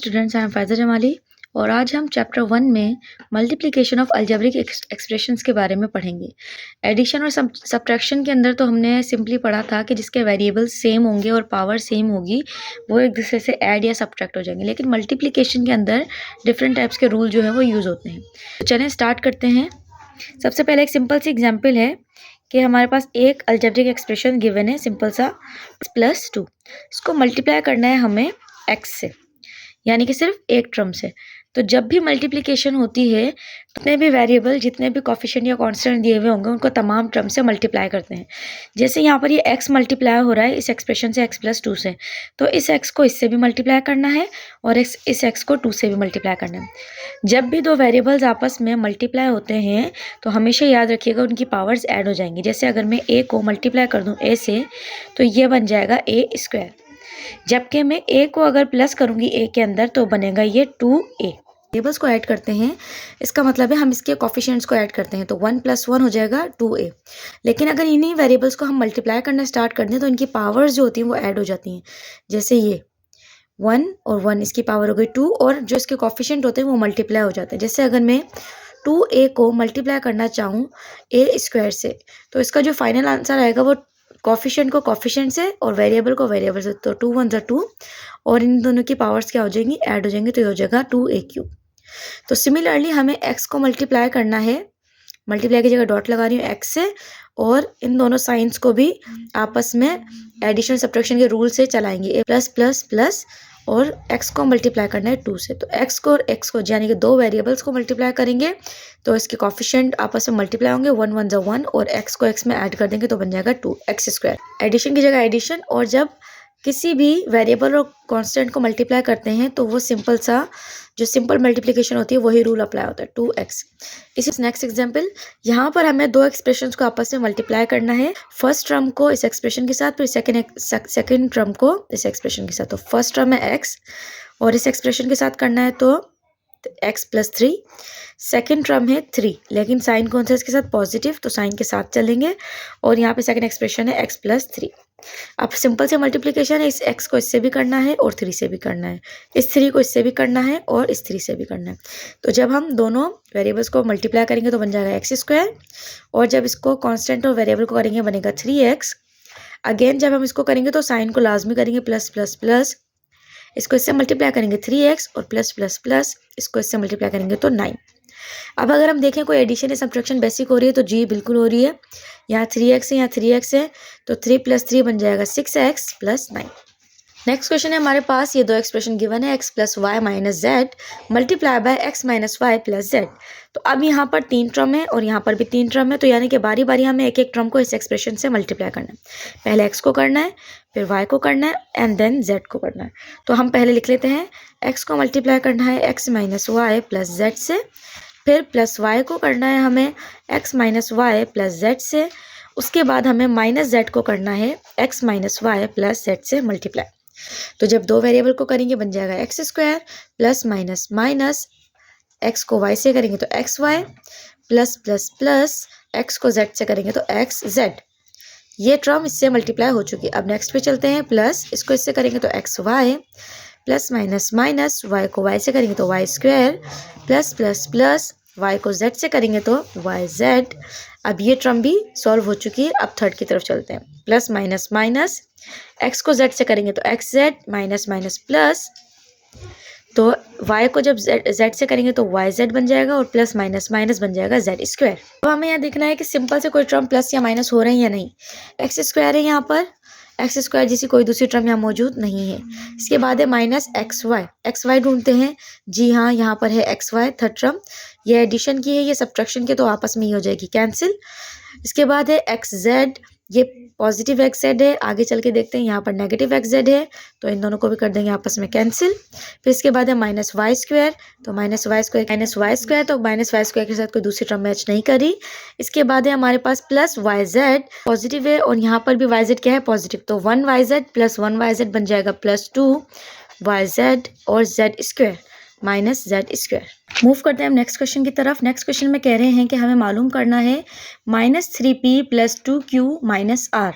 Students, I am Faiza Jamali और आज हम चैप्टर 1 में मल्टीप्लिकेशन ऑफ अलजेब्रिक एक्सप्रेशंस के बारे में पढ़ेंगे। एडिशन और सब्ट्रैक्शन के अंदर तो हमने सिंपली पढ़ा था कि जिसके वेरिएबल्स सेम होंगे और पावर सेम होगी वो एक दूसरे से ऐड या सब्ट्रैक्ट हो जाएंगे, लेकिन मल्टीप्लिकेशन के अंदर डिफरेंट टाइप्स के रूल जो है वो यूज़ होते हैं। तो चलें स्टार्ट करते हैं। सबसे पहले एक सिंपल सी एग्जाम्पल है कि हमारे पास एक अलजेब्रिक एक्सप्रेशन गिवन है, सिंपल सा +2। इसको मल्टीप्लाई करना है हमें x से, यानी कि सिर्फ एक टर्म से। तो जब भी मल्टीप्लिकेशन होती है जितने भी वेरिएबल, जितने भी कोफिशिएंट या कांस्टेंट दिए हुए होंगे उनको तमाम टर्म से मल्टीप्लाई करते हैं। जैसे यहाँ पर ये x मल्टीप्लाई हो रहा है इस एक्सप्रेशन से x+2 से, तो इस x को इससे भी मल्टीप्लाई करना है और इस x को 2 से भी मल्टीप्लाई करना है। जब भी दो वेरिएबल्स आपस में मल्टीप्लाई होते हैं तो हमेशा याद रखिएगा उनकी पावर्स ऐड हो जाएंगी। जैसे अगर मैं a को मल्टीप्लाई कर दूँ a से तो ये बन जाएगा a², जबकि मैं a को अगर प्लस करूंगी a के अंदर तो बनेगा ये 2a। वेरिएबल्स को ऐड करते हैं, इसका मतलब है हम इसके कोफिशिएंट्स को ऐड करते हैं, तो 1 + 1 हो जाएगा 2a। लेकिन अगर इन्हीं वेरिएबल्स को हम मल्टीप्लाई करना स्टार्ट कर दें तो इनकी पावर्स जो होती हैं वो ऐड हो जाती हैं। जैसे ये 1 और 1, इसकी पावर हो गई 2 और जो इसके कोफिशिएंट होते हैं वो मल्टीप्लाई हो जाते हैं। जैसे अगर मैं 2a को मल्टीप्लाई करना चाहूँ a² से, तो इसका जो फाइनल आंसर आएगा वो कोफिशिएंट को कोफिशिएंट से और वेरिएबल को वेरिएबल से, तो 2 1 2 और इन दोनों की पावर्स क्या हो जाएंगी, ऐड हो जाएंगी, तो ये हो जाएगा 2a³। तो सिमिलरली हमें x को मल्टीप्लाई करना है, मल्टीप्लाई की जगह डॉट लगा रही हूँ x से, और इन दोनों साइंस को भी आपस में एडिशन सब्ट्रैक्शन के रूल से चलाएंगे। a +++ और x को मल्टीप्लाई करना है 2 से, तो x को और x को यानी कि दो वेरिएबल्स को मल्टीप्लाई करेंगे तो इसके कोफिशिएंट आपस में मल्टीप्लाई होंगे, 1 1 1 और x को x में ऐड कर देंगे तो बन जाएगा 2x²। एडिशन की जगह एडिशन, और जब किसी भी वेरिएबल और कांस्टेंट को मल्टीप्लाई करते हैं तो वो सिंपल सा जो सिंपल मल्टीप्लिकेशन होती है वही रूल अप्लाई होता है, 2x। इसी नेक्स्ट एग्जांपल, यहाँ पर हमें दो एक्सप्रेशंस को आपस में मल्टीप्लाई करना है, फर्स्ट टर्म को इस एक्सप्रेशन के साथ, फिर सेकंड टर्म को इस एक्सप्रेशन के साथ। तो फर्स्ट टर्म है x और इस एक्सप्रेशन के साथ करना है तो x+3, सेकेंड टर्म है 3, लेकिन साइन कौन सा इसके साथ, पॉजिटिव, तो साइन के साथ चलेंगे, और यहाँ पे सेकंड एक्सप्रेशन है x+3। अब सिंपल से मल्टीप्लिकेशन है, इस x को इससे भी करना है और 3 से भी करना है, इस 3 को इससे भी करना है और इस 3 से भी करना है। तो जब हम दोनों वेरिएबल्स को मल्टीप्लाई करेंगे तो बन जाएगा x², और जब इसको कांस्टेंट और वेरिएबल को करेंगे बनेगा 3x। अगेन जब हम इसको करेंगे तो साइन को लाजमी करेंगे +++, इसको इससे मल्टीप्लाई करेंगे 3x और +++, इसको इससे मल्टीप्लाई करेंगे तो 9। अब अगर हम देखें कोई एडिशन या सब्ट्रैक्शन बेसिक हो रही है तो जी बिल्कुल हो रही है। यहाँ 3x है, यहाँ 3x है, तो 3 + 3 बन जाएगा 6x + 9। नेक्स्ट क्वेश्चन है हमारे पास, ये दो एक्सप्रेशन गिवन है, x + y - z multiply by x - y + z। तो अब यहाँ पर 3 टर्म है और यहाँ पर भी 3 टर्म है, तो यानी कि बारी बारी हमें एक एक टर्म को इस एक्सप्रेशन से मल्टीप्लाई करना है। पहले x को करना है, फिर y को करना है एंड देन z को करना है। तो हम पहले लिख लेते हैं, x को मल्टीप्लाई करना है x - y + z से, फिर प्लस y को करना है हमें x - y + z से, उसके बाद हमें -z को करना है x - y + z से मल्टीप्लाई। तो जब दो वेरिएबल को करेंगे बन जाएगा x² प्लस माइनस x को y से करेंगे तो xy प्लस x को z से करेंगे तो xz। ये टर्म इससे मल्टीप्लाई हो चुकी है। अब नेक्स्ट पे चलते हैं, प्लस इसको इससे करेंगे तो xy प्लस माइनस y को y से करेंगे तो y² प्लस y को z से करेंगे तो yz। अब ये टर्म भी सॉल्व हो चुकी है। अब थर्ड की तरफ चलते हैं, प्लस माइनस x को z से करेंगे तो xz माइनस प्लस, तो y को जब z से करेंगे तो yz बन जाएगा और प्लस माइनस बन जाएगा z²। अब हमें यहाँ देखना है कि सिंपल से कोई टर्म प्लस या माइनस हो रहे हैं या नहीं। x² है यहाँ पर, x² जैसी कोई दूसरी टर्म यहाँ मौजूद नहीं है। इसके बाद है -xy ढूंढते हैं। जी हाँ, यहाँ पर है xy थर्ड टर्म, ये एडिशन की है, ये सब्ट्रैक्शन की, तो आपस में ही हो जाएगी कैंसिल। इसके बाद है xz, ये पॉजिटिव xz है, आगे चल के देखते हैं यहाँ पर नेगेटिव xz है, तो इन दोनों को भी कर देंगे आपस में कैंसिल। फिर इसके बाद है -y², तो -y² तो -y² के साथ कोई दूसरी टर्म मैच नहीं करी। इसके बाद है हमारे पास प्लस yz, पॉजिटिव है और यहाँ पर भी yz क्या है, पॉजिटिव, तो 1yz प्लस 1yz बन जाएगा +2yz और z² -z²। मूव करते हैं हम नेक्स्ट क्वेश्चन की तरफ। नेक्स्ट क्वेश्चन में कह रहे हैं कि हमें मालूम करना है -3p + 2q - r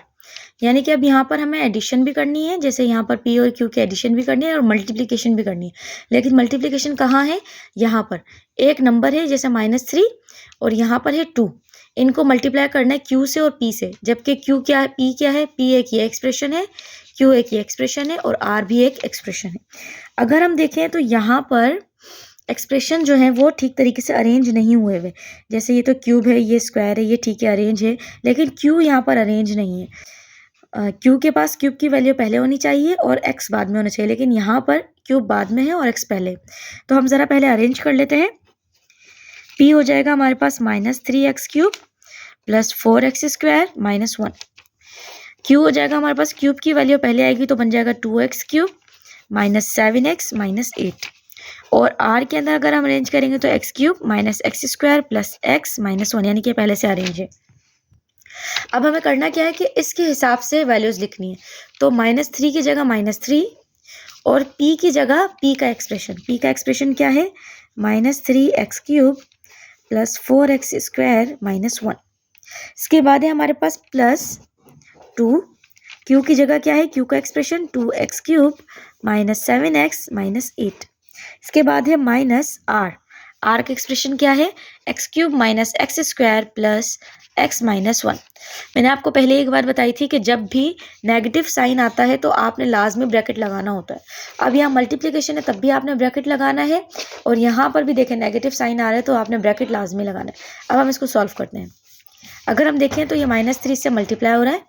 यानी कि अब यहाँ पर हमें एडिशन भी करनी है, जैसे यहाँ पर p और q की एडिशन भी करनी है और मल्टीप्लिकेशन भी करनी है। लेकिन मल्टीप्लिकेशन कहाँ है? यहाँ पर एक नंबर है जैसे -3 और यहाँ पर है 2। इनको मल्टीप्लाई करना है q से और p से, जबकि q क्या है, p क्या है? p एक ये एक्सप्रेशन है, q एक ये एक्सप्रेशन है और r भी एक एक्सप्रेशन है। अगर हम देखें तो यहाँ पर एक्सप्रेशन जो है वो ठीक तरीके से अरेंज नहीं हुए हुए। जैसे ये तो क्यूब है, ये स्क्वायर है, ये ठीक है अरेंज है, लेकिन q यहाँ पर अरेंज नहीं है। क्यू के पास क्यूब की वैल्यू पहले होनी चाहिए और एक्स बाद में होना चाहिए, लेकिन यहाँ पर क्यूब बाद में है और एक्स पहले। तो हम ज़रा पहले अरेंज कर लेते हैं। p हो जाएगा हमारे पास -3x³ प्लस 4x² -1। q हो जाएगा हमारे पास, क्यूब की वैल्यू पहले आएगी तो बन जाएगा 2x³ -7x -8। और r के अंदर अगर हम अरेंज करेंगे तो x³ -x² प्लस x -1, यानी कि पहले से अरेंज है। अब हमें करना क्या है कि इसके हिसाब से वैल्यूज़ लिखनी है। तो -3 की जगह -3 और p की जगह p का एक्सप्रेशन क्या है? -3x³ plus 4x² -1। इसके बाद है हमारे पास +2, q की जगह क्या है? q का एक्सप्रेशन 2x³ -7x -8। इसके बाद है -r, r का एक्सप्रेशन क्या है? x³ -x² plus x -1। मैंने आपको पहले एक बार बताई थी कि जब भी नेगेटिव साइन आता है तो आपने लाजमी ब्रैकेट लगाना होता है। अब यहाँ मल्टीप्लिकेशन है तब भी आपने ब्रैकेट लगाना है, और यहाँ पर भी देखें नेगेटिव साइन आ रहा है तो आपने ब्रैकेट लाजमी लगाना है। अब हम इसको सॉल्व करते हैं। अगर हम देखें तो ये -3 इससे मल्टीप्लाई हो रहा है,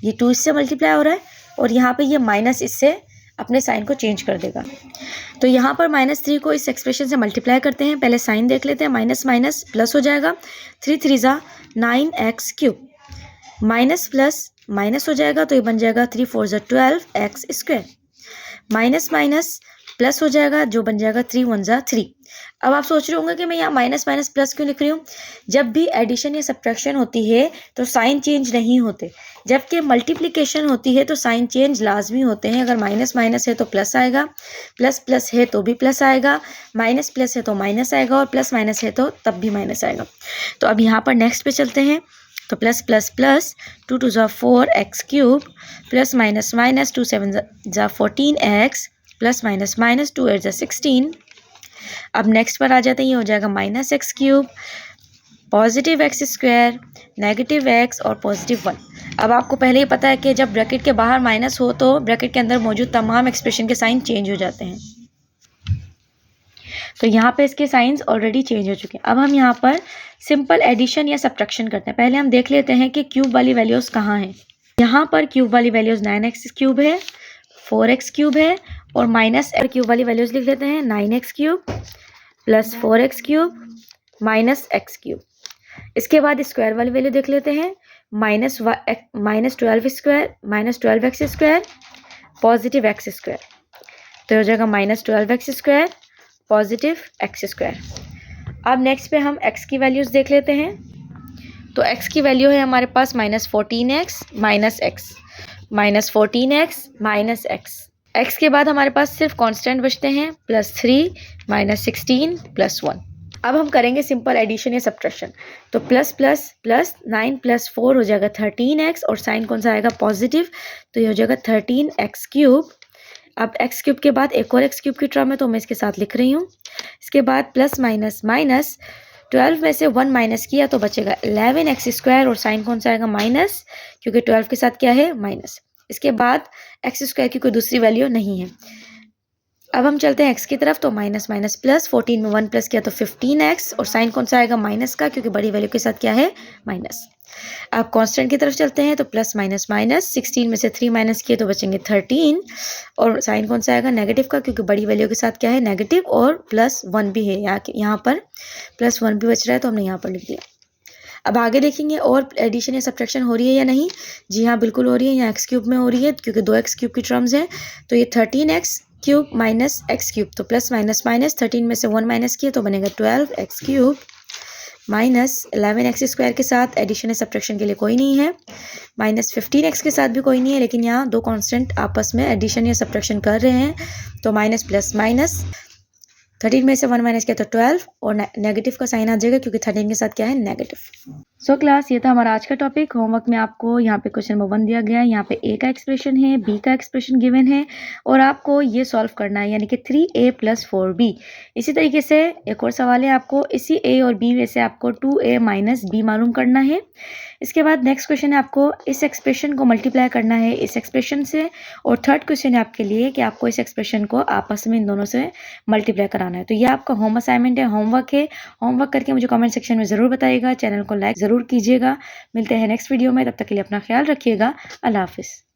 ये 2 इससे मल्टीप्लाई हो रहा है, और यहाँ पर ये माइनस इससे अपने साइन को चेंज कर देगा। तो यहाँ पर -3 को इस एक्सप्रेशन से मल्टीप्लाई करते हैं। पहले साइन देख लेते हैं, माइनस माइनस प्लस हो जाएगा, 3 3 9x³ माइनस प्लस माइनस हो जाएगा तो ये बन जाएगा 3 4 12x²। माइनस माइनस प्लस हो जाएगा जो बन जाएगा 3 1 3। अब आप सोच रहे होंगे कि मैं यहाँ माइनस माइनस प्लस क्यों लिख रही हूँ। जब भी एडिशन या सब्ट्रैक्शन होती है तो साइन चेंज नहीं होते, जबकि मल्टीप्लिकेशन होती है तो साइन चेंज लाजमी होते हैं। अगर माइनस माइनस है तो प्लस आएगा, प्लस प्लस है तो भी प्लस आएगा, माइनस प्लस है तो माइनस आएगा, और प्लस माइनस है तो तब भी माइनस आएगा। तो अब यहाँ पर नेक्स्ट पे चलते हैं। तो plus plus plus 2 2 4x³ plus minus minus 2 7 14x plus minus minus 2 8 16। अब नेक्स्ट पर आ जाते हैं, ये हो जाएगा -x³ positive x² negative x और +1। अब आपको पहले ही पता है कि जब ब्रैकेट के बाहर माइनस हो तो ब्रैकेट के अंदर मौजूद तमाम एक्सप्रेशन के साइन चेंज हो जाते हैं। तो यहाँ पे इसके साइंस ऑलरेडी चेंज हो चुके हैं। अब हम यहाँ पर सिंपल एडिशन या सब्ट्रैक्शन करते हैं। पहले हम देख लेते हैं कि क्यूब वाली वैल्यूज़ कहाँ हैं। यहाँ पर क्यूब वाली वैल्यूज़ 9x³ है, 4x³ है, और माइनस क्यूब वाली वैल्यूज़ लिख लेते हैं 9x³ plus 4x³ minus x³। इसके बाद स्क्वायर वाली वैल्यू देख लेते हैं, -12x² पॉजिटिव x²। तो हो जाएगा -12x² पॉजिटिव x²। अब नेक्स्ट पे हम x की वैल्यूज़ देख लेते हैं। तो x की वैल्यू है हमारे पास -14x minus x, -14x minus x के बाद हमारे पास सिर्फ कांस्टेंट बचते हैं, +3 -16 +1। अब हम करेंगे सिंपल एडिशन या सब्ट्रैक्शन। तो प्लस प्लस प्लस 9 + 4 हो जाएगा 13x, और साइन कौन सा आएगा? पॉजिटिव, तो ये हो जाएगा 13x³ अब x³ के बाद एक और x³ की टर्म है तो मैं इसके साथ लिख रही हूँ। इसके बाद प्लस माइनस माइनस 12 में से 1 माइनस किया तो बचेगा 11x², और साइन कौन सा आएगा? माइनस, क्योंकि 12 के साथ क्या है? माइनस। इसके बाद x² की कोई दूसरी वैल्यू नहीं है। अब हम चलते हैं x की तरफ। तो माइनस माइनस प्लस, 14 में 1 प्लस किया तो 15x, और साइन कौन सा आएगा? माइनस का, क्योंकि बड़ी वैल्यू के साथ क्या है? माइनस। अब कांस्टेंट की तरफ चलते हैं। तो प्लस माइनस माइनस 16 में से 3 माइनस किए तो बचेंगे 13, और साइन कौन सा आएगा? नेगेटिव का, क्योंकि बड़ी वैल्यू के साथ क्या है? नेगेटिव, और +1 भी है यहाँ पर +1 भी बच रहा है तो हमने यहाँ पर लिख दिया। अब आगे देखेंगे और एडिशन या सब्ट्रैक्शन हो रही है या नहीं। जी हाँ, बिल्कुल हो रही है। यहाँ x³ में हो रही है क्योंकि 2x³ की टर्म्स हैं। तो ये 13x³ माइनस x³, तो प्लस माइनस माइनस 13 में से 1 माइनस किए तो बनेगा 12x³ माइनस 11x² के साथ एडिशन या सब्ट्रैक्शन के लिए कोई नहीं है, माइनस 15x के साथ भी कोई नहीं है, लेकिन यहाँ दो कांस्टेंट आपस में एडिशन या सब्ट्रैक्शन कर रहे हैं। तो माइनस प्लस माइनस 13 में से 1 माइनस किया तो 12, और नेगेटिव का साइन आ जाएगा क्योंकि 13 के साथ क्या है? नेगेटिव। सो क्लास ये था हमारा आज का टॉपिक। होमवर्क में आपको यहाँ पे क्वेश्चन नंबर 1 दिया गया है, यहाँ पे ए का एक्सप्रेशन है, बी का एक्सप्रेशन गिवन है और आपको ये सॉल्व करना है, यानी कि 3a + 4b। इसी तरीके से एक और सवाल है, आपको इसी a और b में से आपको 2a - b मालूम करना है। इसके बाद नेक्स्ट क्वेश्चन है, आपको इस एक्सप्रेशन को मल्टीप्लाई करना है इस एक्सप्रेशन से, और थर्ड क्वेश्चन है आपके लिए कि आपको इस एक्सप्रेशन को आपस में इन दोनों से मल्टीप्लाई कराना है। तो ये आपका होम असाइनमेंट है, होमवर्क है। होमवर्क करके मुझे कमेंट सेक्शन में ज़रूर बताइएगा, चैनल को लाइक ज़रूर कीजिएगा। मिलते हैं नेक्स्ट वीडियो में, तब तक के लिए अपना ख्याल रखिएगा। अल्लाह हाफिज़।